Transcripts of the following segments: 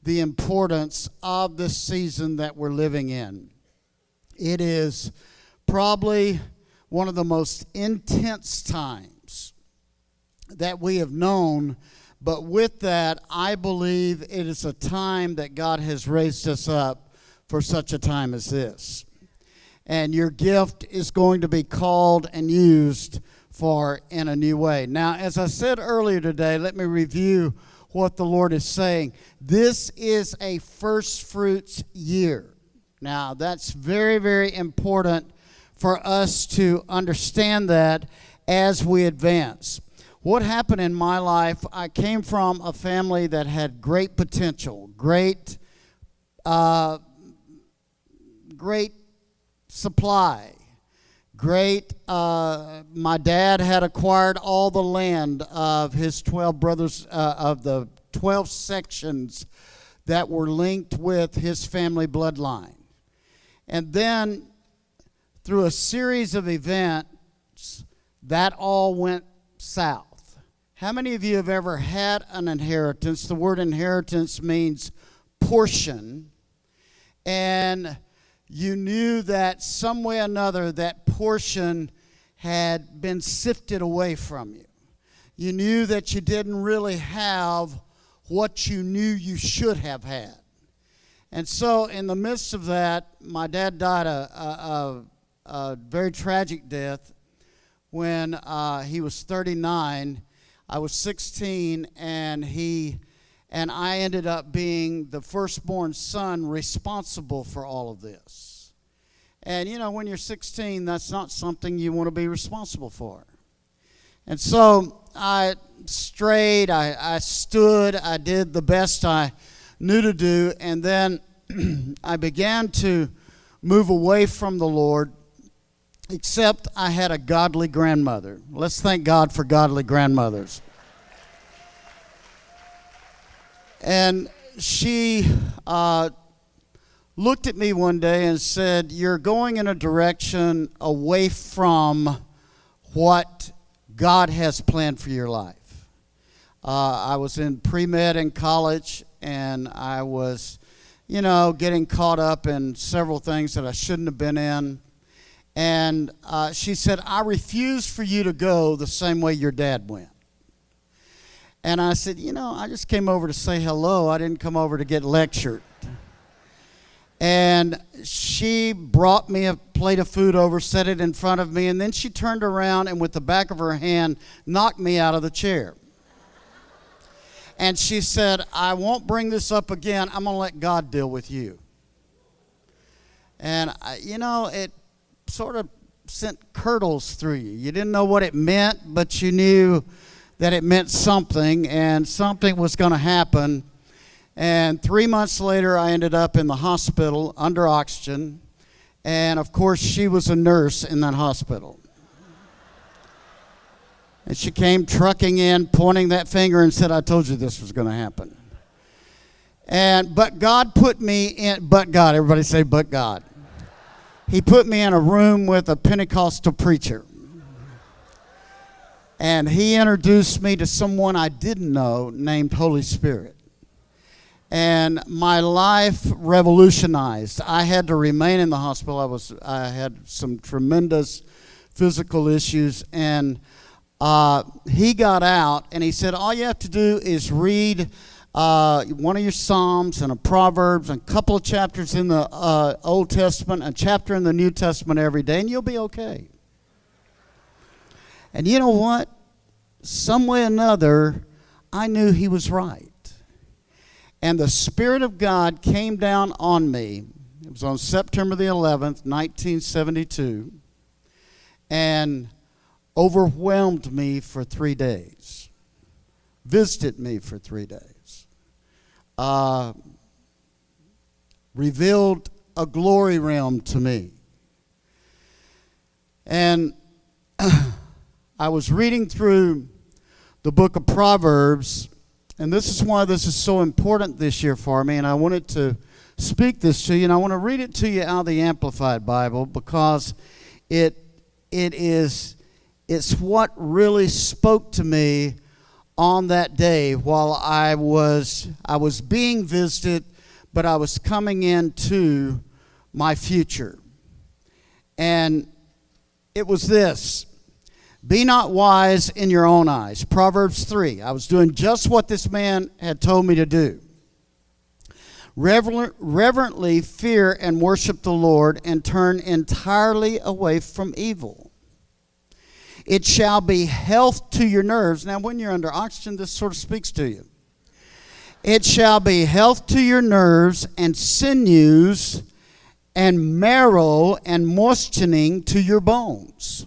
the importance of this season that we're living in. It is probably one of the most intense times that we have known, but with that, I believe it is a time that God has raised us up for such a time as this. And your gift is going to be called and used for in a new way. Now, as I said earlier today, let me review what the Lord is saying. This is a first fruits year. Now, that's very, very important for us to understand that as we advance. What happened in my life, I came from a family that had great potential, great supply, my dad had acquired all the land of his 12 brothers, of the 12 sections that were linked with his family bloodline. And then through a series of events, that all went south. How many of you have ever had an inheritance? The word inheritance means portion. And you knew that some way or another that portion had been sifted away from you. You knew that you didn't really have what you knew you should have had. And so in the midst of that, my dad died a very tragic death when he was 39. I was 16, and I ended up being the firstborn son responsible for all of this. And, you know, when you're 16, that's not something you want to be responsible for. And so I strayed, I stood, I did the best I knew to do, and then I began to move away from the Lord, except I had a godly grandmother. Let's thank God for godly grandmothers. And she looked at me one day and said, "You're going in a direction away from what God has planned for your life." I was in pre-med in college, and I was, getting caught up in several things that I shouldn't have been in. And she said, "I refuse for you to go the same way your dad went." And I said, I just came over to say hello. I didn't come over to get lectured. And she brought me a plate of food over, set it in front of me, and then she turned around and with the back of her hand knocked me out of the chair. And she said, "I won't bring this up again. I'm going to let God deal with you." And, it sort of sent curdles through you. You didn't know what it meant, but you knew that it meant something, and something was going to happen. And 3 months later, I ended up in the hospital under oxygen. And, of course, she was a nurse in that hospital. And she came trucking in, pointing that finger and said, "I told you this was going to happen." But God put me in, but God, everybody say, but God. He put me in a room with a Pentecostal preacher. And he introduced me to someone I didn't know named Holy Spirit. And my life revolutionized. I had to remain in the hospital. I had some tremendous physical issues. And he got out, and he said, "All you have to do is read one of your Psalms and a Proverbs and a couple of chapters in the Old Testament, a chapter in the New Testament every day, and you'll be okay." And you know what? Some way or another, I knew he was right. And the Spirit of God came down on me. It was on September the 11th, 1972, and overwhelmed me for 3 days. Visited me for 3 days. Revealed a glory realm to me. And I was reading through the book of Proverbs, and this is why this is so important this year for me, and I wanted to speak this to you, and I want to read it to you out of the Amplified Bible because it's what really spoke to me on that day while I was being visited, but I was coming into my future. And it was this: be not wise in your own eyes. Proverbs 3. I was doing just what this man had told me to do. Reverently fear and worship the Lord, and turn entirely away from evil. It shall be health to your nerves. Now, when you're under oxygen, this sort of speaks to you. It shall be health to your nerves, and sinews, and marrow, and moistening to your bones.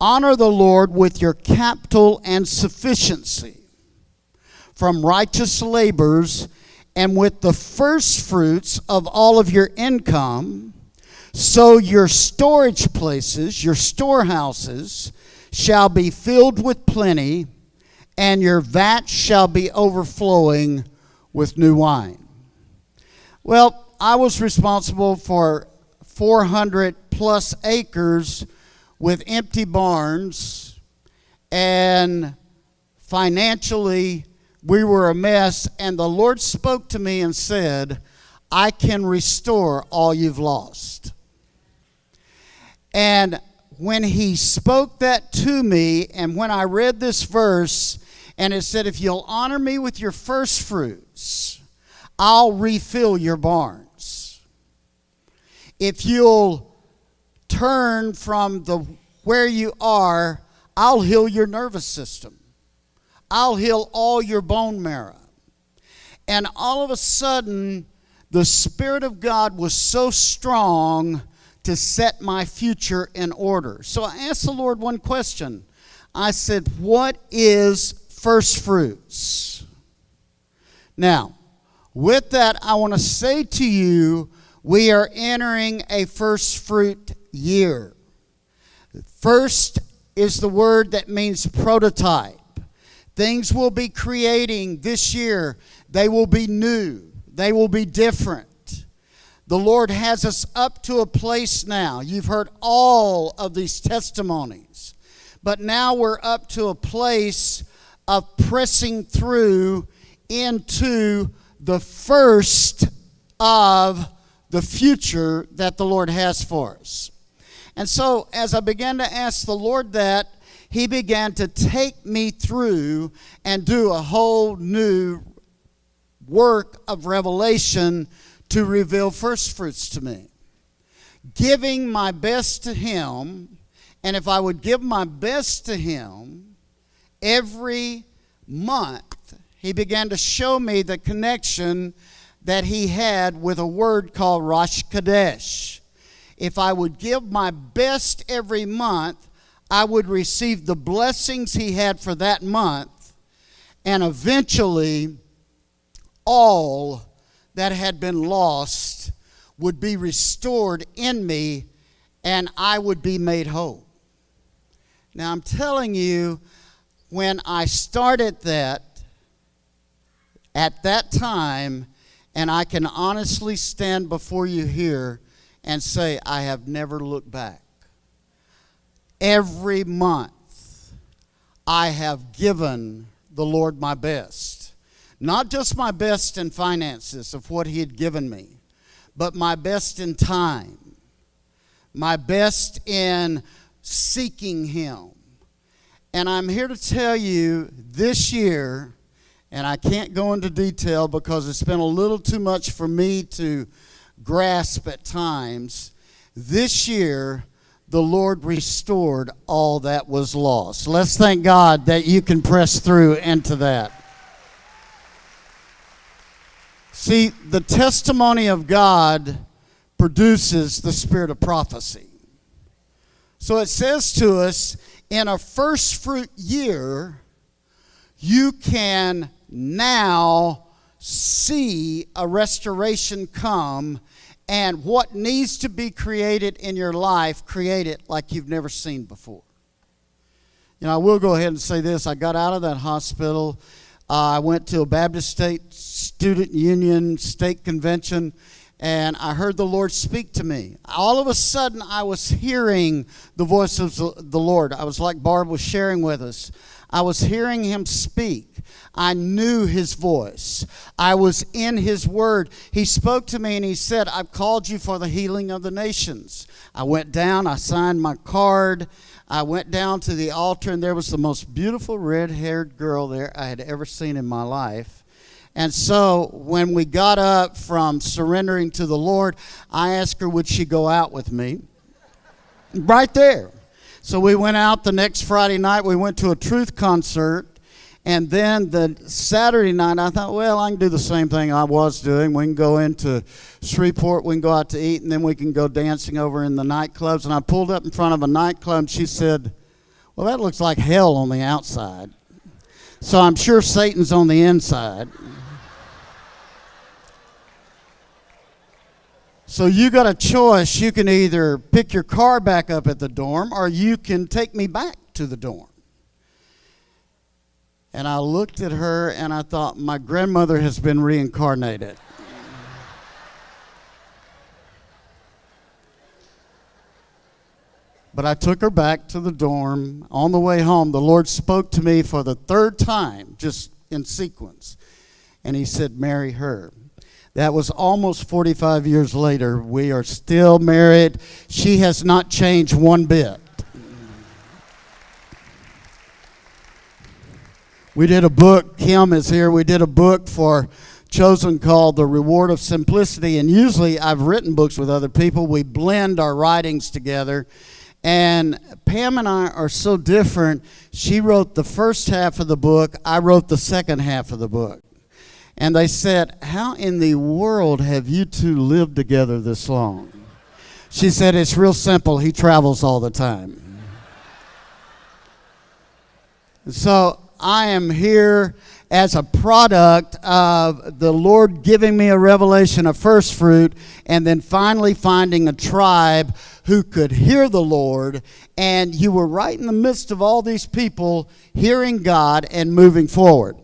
Honor the Lord with your capital and sufficiency from righteous labors, and with the first fruits of all of your income. So your storage places, your storehouses, shall be filled with plenty, and your vats shall be overflowing with new wine. Well, I was responsible for 400 plus acres with empty barns, and financially we were a mess, and the Lord spoke to me and said, I can restore all you've lost. And when he spoke that to me, and when I read this verse, and it said, if you'll honor me with your first fruits, I'll refill your barns. If you'll turn from where you are, I'll heal your nervous system. I'll heal all your bone marrow. And all of a sudden, the Spirit of God was so strong to set my future in order. So I asked the Lord one question. I said, what is first fruits? Now, with that, I want to say to you, we are entering a first fruit year. First is the word that means prototype. Things will be creating this year. They will be new. They will be different. The Lord has us up to a place now. You've heard all of these testimonies. But now we're up to a place of pressing through into the first of the future that the Lord has for us. And so as I began to ask the Lord that, He began to take me through and do a whole new work of revelation to reveal first fruits to me. Giving my best to Him, and if I would give my best to Him every month, He began to show me the connection that He had with a word called Rosh Kadesh. If I would give my best every month, I would receive the blessings He had for that month, and eventually all that had been lost would be restored in me, and I would be made whole. Now I'm telling you, when I started that, at that time, and I can honestly stand before you here and say, I have never looked back. Every month, I have given the Lord my best. Not just my best in finances of what He had given me, but my best in time, my best in seeking Him. And I'm here to tell you this year, and I can't go into detail because it's been a little too much for me to grasp at times. This year, the Lord restored all that was lost. Let's thank God that you can press through into that. See, the testimony of God produces the spirit of prophecy. So it says to us, in a first fruit year, you can now see a restoration come, and what needs to be created in your life, create it like you've never seen before. You know, I will go ahead and say this. I got out of that hospital. I went to a Baptist State Student Union State Convention, and I heard the Lord speak to me. All of a sudden, I was hearing the voice of the Lord. I was like Barb was sharing with us. I was hearing him speak. I knew his voice. I was in his word. He spoke to me and he said, I've called you for the healing of the nations. I went down, I signed my card. I went down to the altar, and there was the most beautiful red-haired girl there I had ever seen in my life. And so when we got up from surrendering to the Lord, I asked her, would she go out with me? Right there. So we went out the next Friday night. We went to a Truth concert. And then the Saturday night, I thought, well, I can do the same thing I was doing. We can go into Shreveport, we can go out to eat, and then we can go dancing over in the nightclubs. And I pulled up in front of a nightclub, and she said, well, that looks like hell on the outside. So I'm sure Satan's on the inside. So you got a choice. You can either pick your car back up at the dorm, or you can take me back to the dorm. And I looked at her and I thought, my grandmother has been reincarnated. But I took her back to the dorm. On the way home, the Lord spoke to me for the third time, just in sequence. And he said, marry her. That was almost 45 years later. We are still married. She has not changed one bit. We did a book, Kim is here, we did a book for Chosen called The Reward of Simplicity. And usually I've written books with other people. We blend our writings together. And Pam and I are so different. She wrote the first half of the book. I wrote the second half of the book. And they said, how in the world have you two lived together this long? She said, it's real simple. He travels all the time. So I am here as a product of the Lord giving me a revelation of first fruit, and then finally finding a tribe who could hear the Lord. And you were right in the midst of all these people hearing God and moving forward.